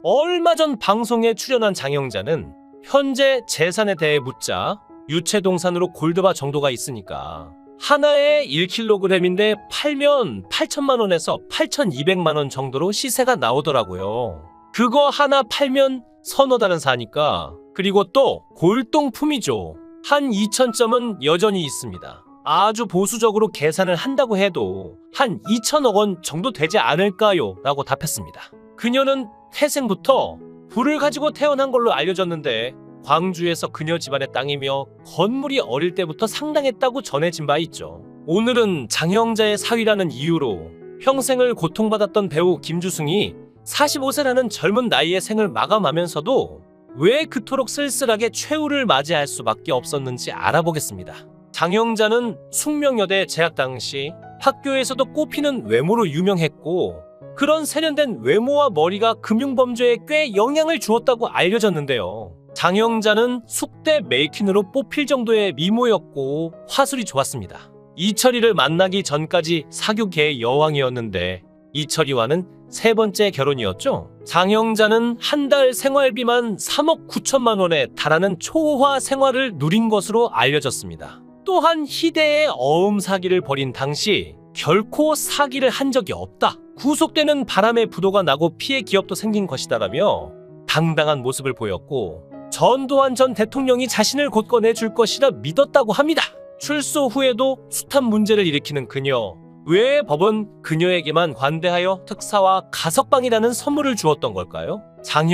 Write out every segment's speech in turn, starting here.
얼마 전 방송에 출연한 장영자는 현재 재산에 대해 묻자 유체동산으로 골드바 정도가 있으니까 하나에 1kg인데 팔면 8천만 원에서 8,200만 원 정도로 시세가 나오더라고요. 그거 하나 팔면 서너 달은 사니까. 그리고 또 골동품이죠. 한 2,000점은 여전히 있습니다. 아주 보수적으로 계산을 한다고 해도 한 2천억 원 정도 되지 않을까요? 라고 답했습니다. 그녀는 태생부터 불을 가지고 태어난 걸로 알려졌는데 광주에서 그녀 집안의 땅이며 건물이 어릴 때부터 상당했다고 전해진 바 있죠. 오늘은 장영자의 사위라는 이유로 평생을 고통받았던 배우 김주승이 45세라는 젊은 나이에 생을 마감하면서도 왜 그토록 쓸쓸하게 최후를 맞이할 수밖에 없었는지 알아보겠습니다. 장영자는 숙명여대 재학 당시 학교에서도 꼽히는 외모로 유명했고 그런 세련된 외모와 머리가 금융범죄에 꽤 영향을 주었다고 알려졌는데요. 장영자는 숙대 메이퀸으로 뽑힐 정도의 미모였고 화술이 좋았습니다. 이철이를 만나기 전까지 사교계의 여왕이었는데 이철이와는 세 번째 결혼이었죠. 장영자는 한 달 생활비만 3억 9천만 원에 달하는 초호화 생활을 누린 것으로 알려졌습니다. 또한 희대의 어음 사기를 벌인 당시 결코 사기를 한 적이 없다. 구속되는 바람에 부도가 나고 피해 기업도 생긴 것이다라며 당당한 모습을 보였고 전두환 전 대통령이 자신을 곧 꺼내줄 것이라 믿었다고 합니다. 출소 후에도 숱한 문제를 일으키는 그녀. 왜 법은 그녀에게만 관대하여 특사와 가석방이라는 선물을 주었던 걸까요?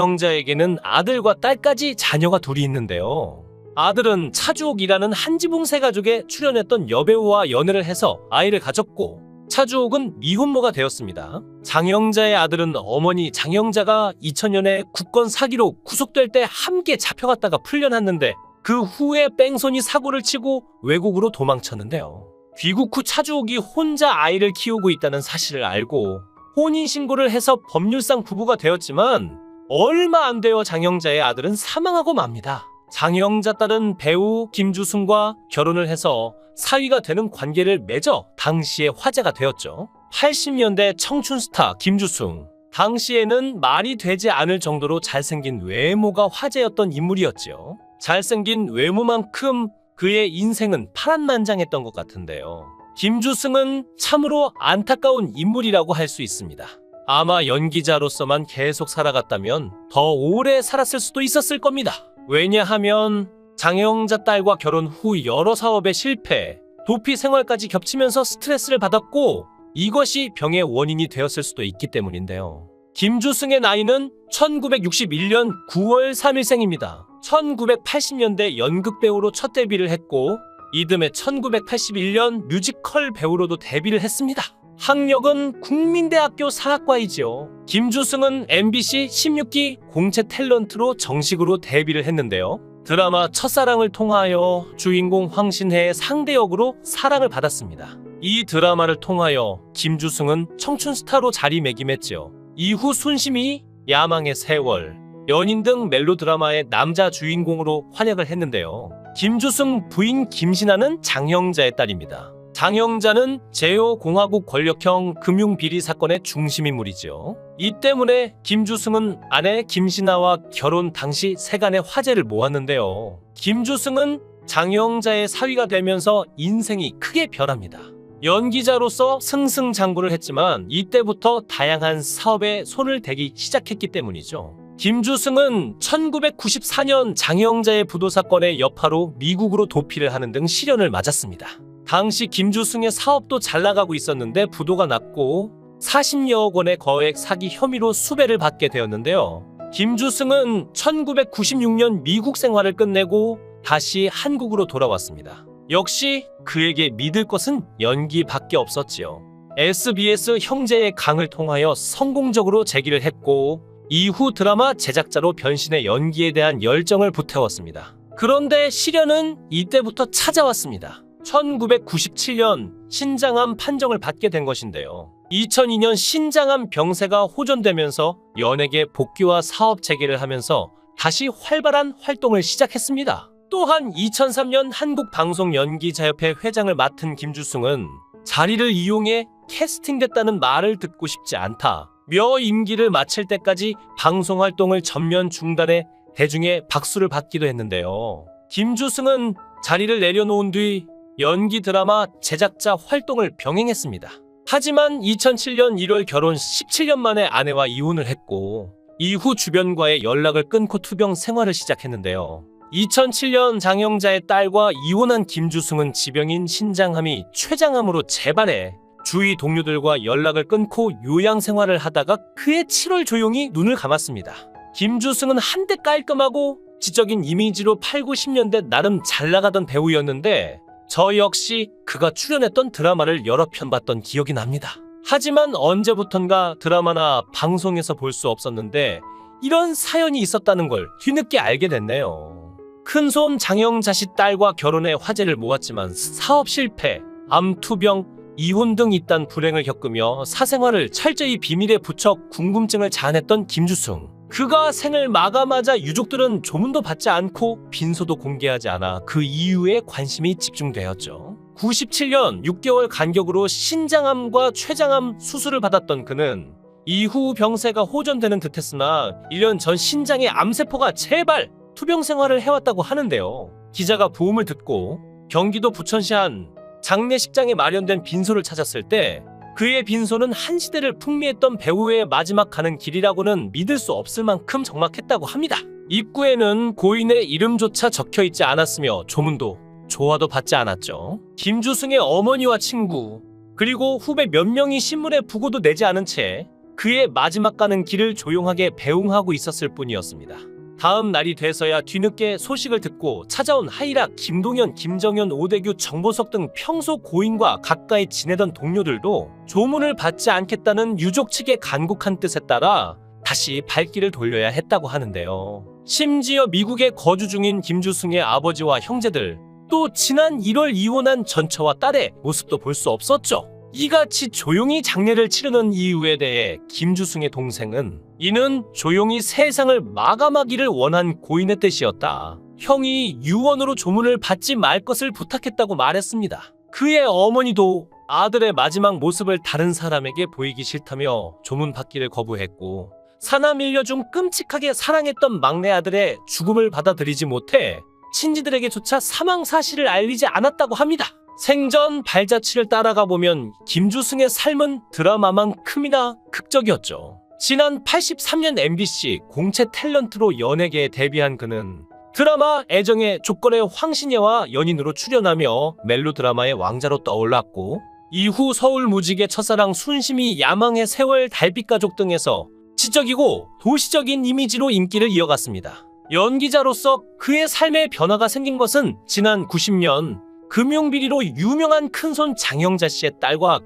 장영자에게는 아들과 딸까지 자녀가 둘이 있는데요. 아들은 차주옥이라는 한지붕세 가족에 출연했던 여배우와 연애를 해서 아이를 가졌고 차주옥은 미혼모가 되었습니다. 장영자의 아들은 어머니 장영자가 2000년에 국권 사기로 구속될 때 함께 잡혀갔다가 풀려났는데 그 후에 뺑소니 사고를 치고 외국으로 도망쳤는데요. 귀국 후 차주옥이 혼자 아이를 키우고 있다는 사실을 알고 혼인신고를 해서 법률상 부부가 되었지만 얼마 안 되어 장영자의 아들은 사망하고 맙니다. 장영자 딸은 배우 김주승과 결혼을 해서 사위가 되는 관계를 맺어 당시에 화제가 되었죠. 80년대 청춘 스타 김주승. 당시에는 말이 되지 않을 정도로 잘생긴 외모가 화제였던 인물이었죠. 잘생긴 외모만큼 그의 인생은 파란만장했던 것 같은데요. 김주승은 참으로 안타까운 인물이라고 할 수 있습니다. 아마 연기자로서만 계속 살아갔다면 더 오래 살았을 수도 있었을 겁니다. 왜냐하면 장영자 딸과 결혼 후 여러 사업에 실패, 도피 생활까지 겹치면서 스트레스를 받았고 이것이 병의 원인이 되었을 수도 있기 때문인데요. 김주승의 나이는 1961년 9월 3일생입니다. 1980년대 연극배우로 첫 데뷔를 했고 이듬해 1981년 뮤지컬 배우로도 데뷔를 했습니다. 학력은 국민대학교 사학과이지요. 김주승은 MBC 16기 공채 탤런트로 정식으로 데뷔를 했는데요. 드라마 첫사랑을 통하여 주인공 황신혜의 상대 역으로 사랑을 받았습니다. 이 드라마를 통하여 김주승은 청춘 스타로 자리매김했죠. 이후 순심이, 야망의 세월, 연인 등 멜로드라마의 남자 주인공으로 활약을 했는데요. 김주승 부인 김신아는 장영자의 딸입니다. 장영자는 제5공화국 권력형 금융비리 사건의 중심인물이죠. 이 때문에 김주승은 아내 김신아와 결혼 당시 세간의 화제를 모았는데요. 김주승은 장영자의 사위가 되면서 인생이 크게 변합니다. 연기자로서 승승장구를 했지만 이때부터 다양한 사업에 손을 대기 시작했기 때문이죠. 김주승은 1994년 장영자의 부도 사건의 여파로 미국으로 도피를 하는 등 시련을 맞았습니다. 당시 김주승의 사업도 잘 나가고 있었는데 부도가 났고 40여억 원의 거액 사기 혐의로 수배를 받게 되었는데요. 김주승은 1996년 미국 생활을 끝내고 다시 한국으로 돌아왔습니다. 역시 그에게 믿을 것은 연기밖에 없었지요. SBS 형제의 강을 통하여 성공적으로 재기를 했고 이후 드라마 제작자로 변신해 연기에 대한 열정을 불태웠습니다. 그런데 시련은 이때부터 찾아왔습니다. 1997년 신장암 판정을 받게 된 것인데요. 2002년 신장암 병세가 호전되면서 연예계 복귀와 사업 재개를 하면서 다시 활발한 활동을 시작했습니다. 또한 2003년 한국방송연기자협회 회장을 맡은 김주승은 자리를 이용해 캐스팅됐다는 말을 듣고 싶지 않다. 며 임기를 마칠 때까지 방송 활동을 전면 중단해 대중의 박수를 받기도 했는데요. 김주승은 자리를 내려놓은 뒤 연기 드라마 제작자 활동을 병행했습니다. 하지만 2007년 1월 결혼 17년 만에 아내와 이혼을 했고 이후 주변과의 연락을 끊고 투병 생활을 시작했는데요. 2007년 장영자의 딸과 이혼한 김주승은 지병인 신장암이 췌장암으로 재발해 주위 동료들과 연락을 끊고 요양 생활을 하다가 그해 7월 조용히 눈을 감았습니다. 김주승은 한때 깔끔하고 지적인 이미지로 8, 90년대 나름 잘 나가던 배우였는데 저 역시 그가 출연했던 드라마를 여러 편 봤던 기억이 납니다. 하지만 언제부턴가 드라마나 방송에서 볼 수 없었는데 이런 사연이 있었다는 걸 뒤늦게 알게 됐네요. 큰손 장영자 씨 딸과 결혼해 화제를 모았지만 사업 실패, 암 투병, 이혼 등 이딴 불행을 겪으며 사생활을 철저히 비밀에 붙여 궁금증을 자아냈던 김주승. 그가 생을 마감하자 유족들은 조문도 받지 않고 빈소도 공개하지 않아 그 이유에 관심이 집중되었죠. 97년 6개월 간격으로 신장암과 췌장암 수술을 받았던 그는 이후 병세가 호전되는 듯했으나 1년 전 신장의 암세포가 재발, 투병 생활을 해왔다고 하는데요. 기자가 부음을 듣고 경기도 부천시 한 장례식장에 마련된 빈소를 찾았을 때 그의 빈소는 한 시대를 풍미했던 배우의 마지막 가는 길이라고는 믿을 수 없을 만큼 적막했다고 합니다. 입구에는 고인의 이름조차 적혀있지 않았으며 조문도 조화도 받지 않았죠. 김주승의 어머니와 친구 그리고 후배 몇 명이 신문에 부고도 내지 않은 채 그의 마지막 가는 길을 조용하게 배웅하고 있었을 뿐이었습니다. 다음 날이 돼서야 뒤늦게 소식을 듣고 찾아온 하이라, 김동현, 김정현, 오대규, 정보석 등 평소 고인과 가까이 지내던 동료들도 조문을 받지 않겠다는 유족 측의 간곡한 뜻에 따라 다시 발길을 돌려야 했다고 하는데요. 심지어 미국에 거주 중인 김주승의 아버지와 형제들, 또 지난 1월 이혼한 전처와 딸의 모습도 볼 수 없었죠. 이같이 조용히 장례를 치르는 이유에 대해 김주승의 동생은 이는 조용히 세상을 마감하기를 원한 고인의 뜻이었다. 형이 유언으로 조문을 받지 말 것을 부탁했다고 말했습니다. 그의 어머니도 아들의 마지막 모습을 다른 사람에게 보이기 싫다며 조문 받기를 거부했고 사남 일녀 중 끔찍하게 사랑했던 막내 아들의 죽음을 받아들이지 못해 친지들에게조차 사망 사실을 알리지 않았다고 합니다. 생전 발자취를 따라가 보면 김주승의 삶은 드라마만큼이나 극적이었죠. 지난 83년 MBC 공채 탤런트로 연예계에 데뷔한 그는 드라마 애정의 조건의 황신예와 연인으로 출연하며 멜로드라마의 왕자로 떠올랐고 이후 서울 무직의 첫사랑 순심이 야망의 세월 달빛가족 등에서 지적이고 도시적인 이미지로 인기를 이어갔습니다. 연기자로서 그의 삶에 변화가 생긴 것은 지난 90년 금융비리로 유명한 큰손 장영자 씨의 딸과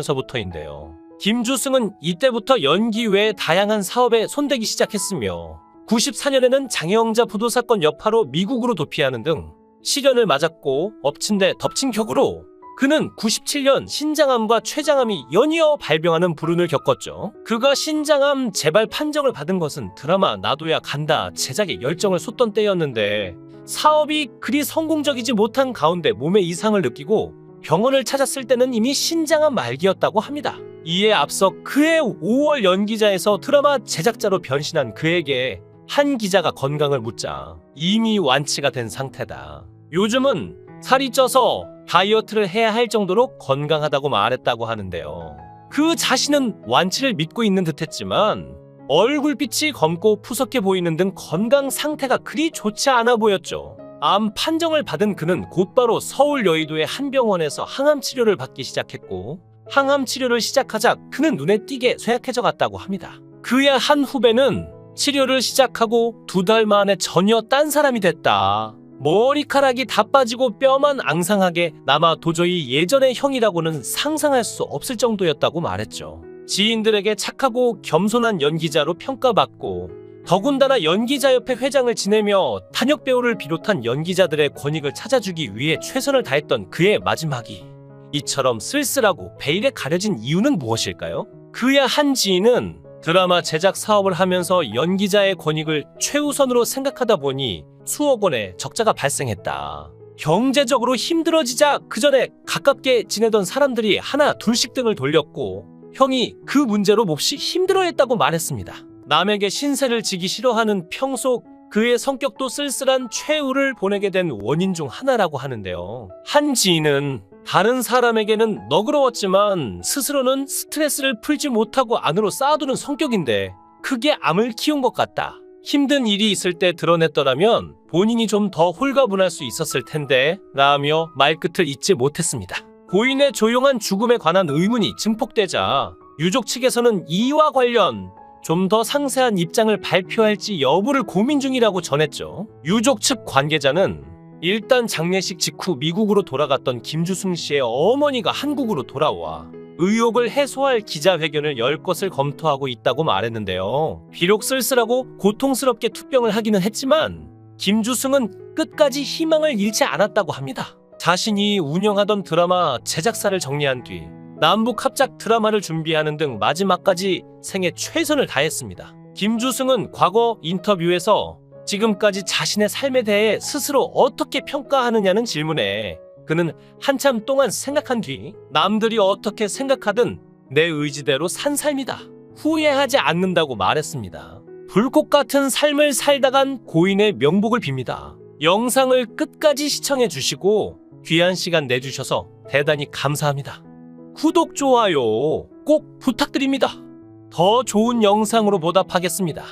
결혼하면서부터인데요. 김주승은 이때부터 연기 외에 다양한 사업에 손대기 시작했으며 94년에는 장영자 부도사건 여파로 미국으로 도피하는 등 시련을 맞았고 엎친 데 덮친 격으로 그는 97년 신장암과 췌장암이 연이어 발병하는 불운을 겪었죠. 그가 신장암 재발 판정을 받은 것은 드라마 나도야 간다 제작에 열정을 쏟던 때였는데 사업이 그리 성공적이지 못한 가운데 몸에 이상을 느끼고 병원을 찾았을 때는 이미 신장암 말기였다고 합니다. 이에 앞서 그해 5월 연기자에서 드라마 제작자로 변신한 그에게 한 기자가 건강을 묻자 이미 완치가 된 상태다. 요즘은 살이 쪄서 다이어트를 해야 할 정도로 건강하다고 말했다고 하는데요. 그 자신은 완치를 믿고 있는 듯했지만 얼굴빛이 검고 푸석해 보이는 등 건강 상태가 그리 좋지 않아 보였죠. 암 판정을 받은 그는 곧바로 서울 여의도의 한 병원에서 항암 치료를 받기 시작했고 항암 치료를 시작하자 그는 눈에 띄게 쇠약해져 갔다고 합니다. 그의 한 후배는 치료를 시작하고 2달 만에 전혀 딴 사람이 됐다. 머리카락이 다 빠지고 뼈만 앙상하게 남아 도저히 예전의 형이라고는 상상할 수 없을 정도였다고 말했죠. 지인들에게 착하고 겸손한 연기자로 평가받고 더군다나 연기자협회 회장을 지내며 탄역 배우를 비롯한 연기자들의 권익을 찾아주기 위해 최선을 다했던 그의 마지막이 이처럼 쓸쓸하고 베일에 가려진 이유는 무엇일까요? 그의 한 지인은 드라마 제작 사업을 하면서 연기자의 권익을 최우선으로 생각하다 보니 수억 원의 적자가 발생했다. 경제적으로 힘들어지자 그 전에 가깝게 지내던 사람들이 하나 둘씩 등을 돌렸고 형이 그 문제로 몹시 힘들어했다고 말했습니다. 남에게 신세를 지기 싫어하는 평소 그의 성격도 쓸쓸한 최후를 보내게 된 원인 중 하나라고 하는데요. 한 지인은 다른 사람에게는 너그러웠지만 스스로는 스트레스를 풀지 못하고 안으로 쌓아두는 성격인데 크게 암을 키운 것 같다. 힘든 일이 있을 때 드러냈더라면 본인이 좀 더 홀가분할 수 있었을 텐데 라며 말끝을 잇지 못했습니다. 고인의 조용한 죽음에 관한 의문이 증폭되자 유족 측에서는 이와 관련 좀 더 상세한 입장을 발표할지 여부를 고민 중이라고 전했죠. 유족 측 관계자는 일단 장례식 직후 미국으로 돌아갔던 김주승 씨의 어머니가 한국으로 돌아와 의혹을 해소할 기자회견을 열 것을 검토하고 있다고 말했는데요. 비록 쓸쓸하고 고통스럽게 투병을 하기는 했지만 김주승은 끝까지 희망을 잃지 않았다고 합니다. 자신이 운영하던 드라마 제작사를 정리한 뒤 남북 합작 드라마를 준비하는 등 마지막까지 생애 최선을 다했습니다. 김주승은 과거 인터뷰에서 지금까지 자신의 삶에 대해 스스로 어떻게 평가하느냐는 질문에 그는 한참 동안 생각한 뒤 남들이 어떻게 생각하든 내 의지대로 산 삶이다. 후회하지 않는다고 말했습니다. 불꽃 같은 삶을 살다간 고인의 명복을 빕니다. 영상을 끝까지 시청해 주시고 귀한 시간 내주셔서 대단히 감사합니다. 구독, 좋아요 꼭 부탁드립니다. 더 좋은 영상으로 보답하겠습니다.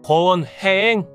권혜행